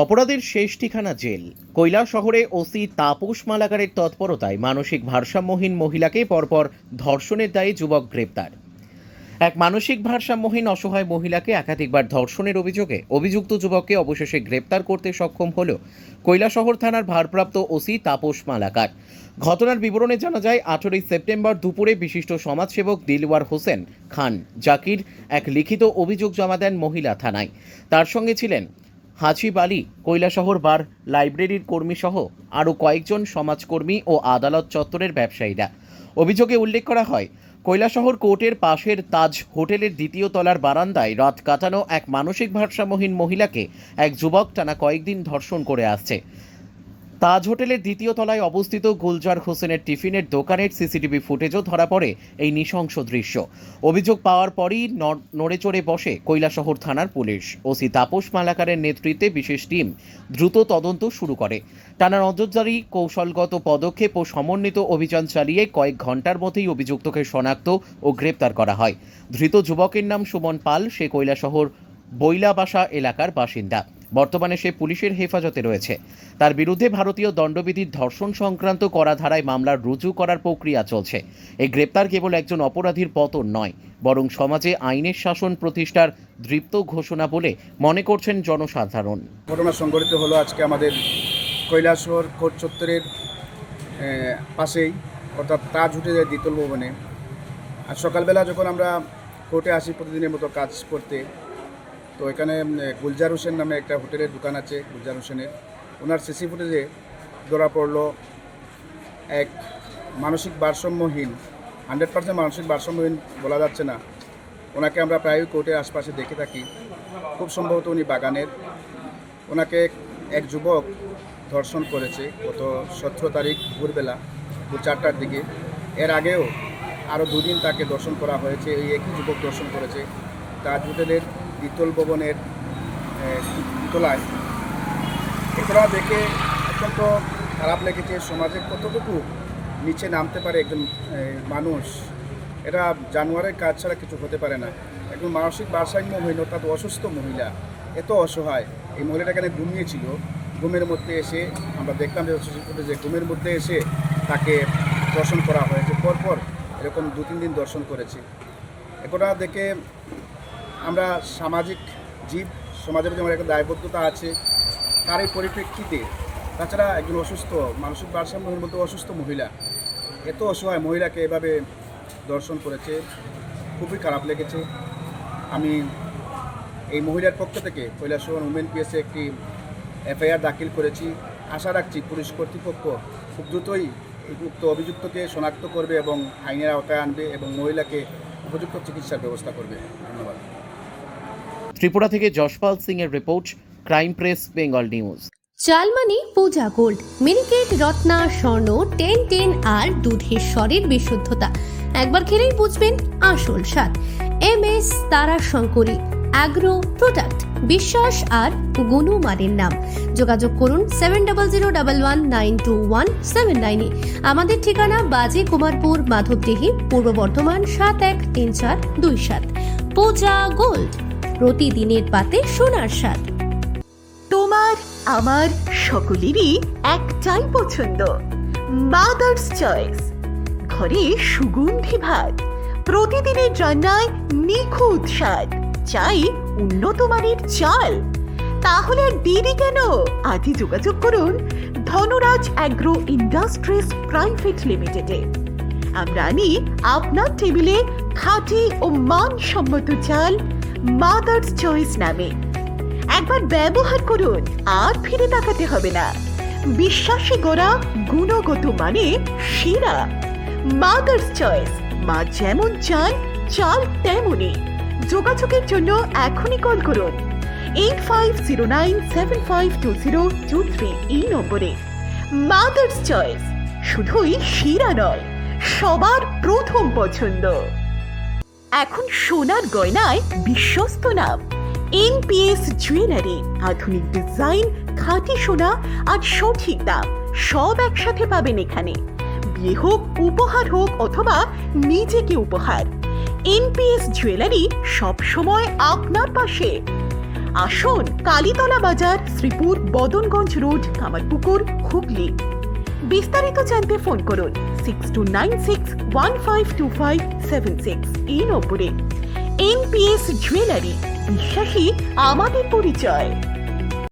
অপরাধের শেষ ঠিকানা জেল। কৈলাসহরে ওসি তাপস মালাকারের তৎপরতায় মানসিক ভারসাম্যহীন মহিলাকে পরপর ধর্ষণের দায়ে যুবক গ্রেপ্তার। এক মানসিক ভারসাম্যহীন অসহায় মহিলাকে একাধিকবার ধর্ষণের অভিযোগে অভিযুক্ত যুবককে অবশেষে গ্রেপ্তার করতে সক্ষম হল কৈলাসহর থানার ভারপ্রাপ্ত ওসি তাপস মালাকার। ঘটনার বিবরণে জানা যায়, 18 সেপ্টেম্বর দুপুরে বিশিষ্ট সমাজসেবক দিলওয়ার হোসেন খান জাকির এক লিখিত অভিযোগ জমা দেন মহিলা থানায়। তার সঙ্গে ছিলেন হাজিব আলী, কৈলাসহর বার লাইব্রেরির কর্মীসহ আরও কয়েকজন সমাজকর্মী ও আদালত চত্বরের ব্যবসায়ীরা। অভিযোগে উল্লেখ করা হয়, কৈলাসহর কোর্টের পাশের তাজ হোটেলের দ্বিতীয় তলার বারান্দায় রাত কাটানো এক মানসিক ভারসাম্যহীন মহিলাকে এক যুবক টানা কয়েকদিন ধর্ষণ করে আসছে। তাজ হোটেলের দ্বিতীয় তলায় অবস্থিত গুলজার হোসেনের টিফিনের দোকানের সিসিটিভি ফুটেজও ধরা পড়ে এই নৃশংস দৃশ্য। অভিযোগ পাওয়ার পরই নড়েচড়ে বসে কৈলাসহর থানার পুলিশ। ওসি তাপস মালাকারের নেতৃত্বে বিশেষ টিম দ্রুত তদন্ত শুরু করে। টানা নজরদারি, কৌশলগত পদক্ষেপ ও সমন্বিত অভিযান চালিয়ে কয়েক ঘন্টার মধ্যেই অভিযুক্তকে শনাক্ত ও গ্রেপ্তার করা হয়। ধৃত যুবকের নাম সুমন পাল। সে কৈলাসহর বৈলাবাসা এলাকার বাসিন্দা। বর্তমানে সে পুলিশের হেফাজতে রয়েছে। তার বিরুদ্ধে ভারতীয় দণ্ডবিধির ধর্ষণ সংক্রান্ত করা ধারায় মামলা রুজু করার প্রক্রিয়া চলছে। এই গ্রেপ্তার কেবল একজন অপরাধীর পতন নয়, বরং সমাজে আইনের শাসন প্রতিষ্ঠার দৃপ্ত ঘোষণা বলে মনে করছেন জনসাধারণ। ঘটনা সংঘটিত হলো আজকে আমাদের কৈলাসহর কোর্ট চত্বরের পাশেই, অর্থাৎ তাজ হোটেলের দ্বিতল ভবনে। আর সকালবেলা যখন আমরা কোর্টে আসি প্রতিদিনের মতো কাজ করতে, তো এখানে গুলজার হোসেন নামে একটা হোটেলের দোকান আছে, গুলজার হোসেনের। ওনার সিসি ফুটেজে ধরা পড়লো এক মানসিক ভারসাম্যহীন, 100% মানসিক ভারসাম্যহীন বলা যাচ্ছে না, ওনাকে আমরা প্রায়ই কোর্টের আশপাশে দেখে থাকি। খুব সম্ভবত উনি বাগানের। ওনাকে এক যুবক ধর্ষণ করেছে গত 17 তারিখ ভোরবেলা 4টার দিকে। এর আগেও আরও 2 দিন তাকে ধর্ষণ করা হয়েছে। এই একই যুবক ধর্ষণ করেছে তাজ হোটেলের দ্বিতল ভবনের তলায়। এগুলো দেখে অত্যন্ত খারাপ লেগেছে। সমাজে কতটুকু নিচে নামতে পারে একজন মানুষ, এটা জানোয়ারের কাজ ছাড়া কিছু হতে পারে না। একজন মানসিক ভারসাম্যহীন অর্থাৎ অসুস্থ মহিলা, এত অসহায়। এই মহিলাটা এখানে ঘুমিয়েছিল, ঘুমের মধ্যে এসে আমরা দেখলাম যে ঘুমের মধ্যে এসে তাকে দর্শন করা হয়েছে। পরপর এরকম 2-3 দিন দর্শন করেছে। এটা দেখে আমরা সামাজিক জীব, সমাজের প্রতি আমার একটা দায়বদ্ধতা আছে। তার এই পরিপ্রেক্ষিতে তাছাড়া একজন অসুস্থ, মানসিক ভারসাম্যহীন বলতে অসুস্থ মহিলা, এত অসহায় মহিলাকে এভাবে দর্শন করেছে, খুবই খারাপ লেগেছে। আমি এই মহিলার পক্ষ থেকে কৈলাসহর উমেন পিএসে একটি এফআইআর দাখিল করেছি। আশা রাখছি পুলিশ কর্তৃপক্ষ খুব দ্রুতই উক্ত অভিযুক্তকে শনাক্ত করবে এবং আইনের আওতায় আনবে এবং মহিলাকে উপযুক্ত চিকিৎসার ব্যবস্থা করবে। ধন্যবাদ। ত্রিপুরা থেকে যশপাল সিং এর report, crime press, Bengal news. চালমানি পূজা গোল্ড, মিনিকেট, রত্না, স্বর্ণ 10 আর দুধের স্বরের বিশুদ্ধতা। একবার খেলেই বুঝবেন আসল স্বাদ। MS তারা শঙ্করী অ্যাগ্রো প্রোডাক্ট, বিশ্বাস আর গুণমানের নাম। যোগাযোগ করুন 7001192179 এ। আমাদের ঠিকানা বাজে কুমারপুর, মাধবদেহি, পূর্ব বর্ধমান 713427। পূজা গোল্ড, প্রতিদিনের পাতে সোনার স্বাদ। তোমার আমার সকলেরই একটাই পছন্দ, মাদার্স চয়েস। ঘরে সুগন্ধি ভাত, প্রতিদিনের রান্নায় নিখুঁত স্বাদ, চাই উন্নত মানের চাল। তাহলে আর দেরি কেন? আজই যোগাযোগ করুন ধনরাজ অ্যাগ্রো ইন্ডাস্ট্রিজ প্রাইভেট লিমিটেডে। আমরা আনি আপনার টেবিলে খাঁটি ও মানসম্মত চাল মাদার্স চয়েস নামে। একবার ব্যবহার করুন, আর ফিরে তাকাতে হবে না। বিশ্বাসী গড়া, গুণগত মানে সেরা। মাদার্স চয়েস, মা যেমন চান চাল তেমনই। যোগাযোগের জন্য এখনই কল করুন 8509752023 এই নম্বরে। মাদার্স চয়েস শুধুই সেরা নয়, সবার প্রথম পছন্দ। এখন সোনার গয়নায় বিশ্বস্ত নাম NPS জুয়েলারি। আধুনিক ডিজাইন, খাঁটি সোনা আর সঠিক দাম সব একসাথে পাবেন এখানে। বিয়ে হোক, উপহার হোক অথবা নিজেকে উপহার, NPS জুয়েলারি সব সময় আপনার পাশে। আসুন কালীতলা বাজার, শ্রীপুর, বদনগঞ্জ রোড, কামারপুকুর, হুগলি। বিস্তারিত জানতে ফোন করুন 6296152576 এই নম্বরে। NPS জুয়েলারি, বিশ্বাসী আমাদের পরিচয়।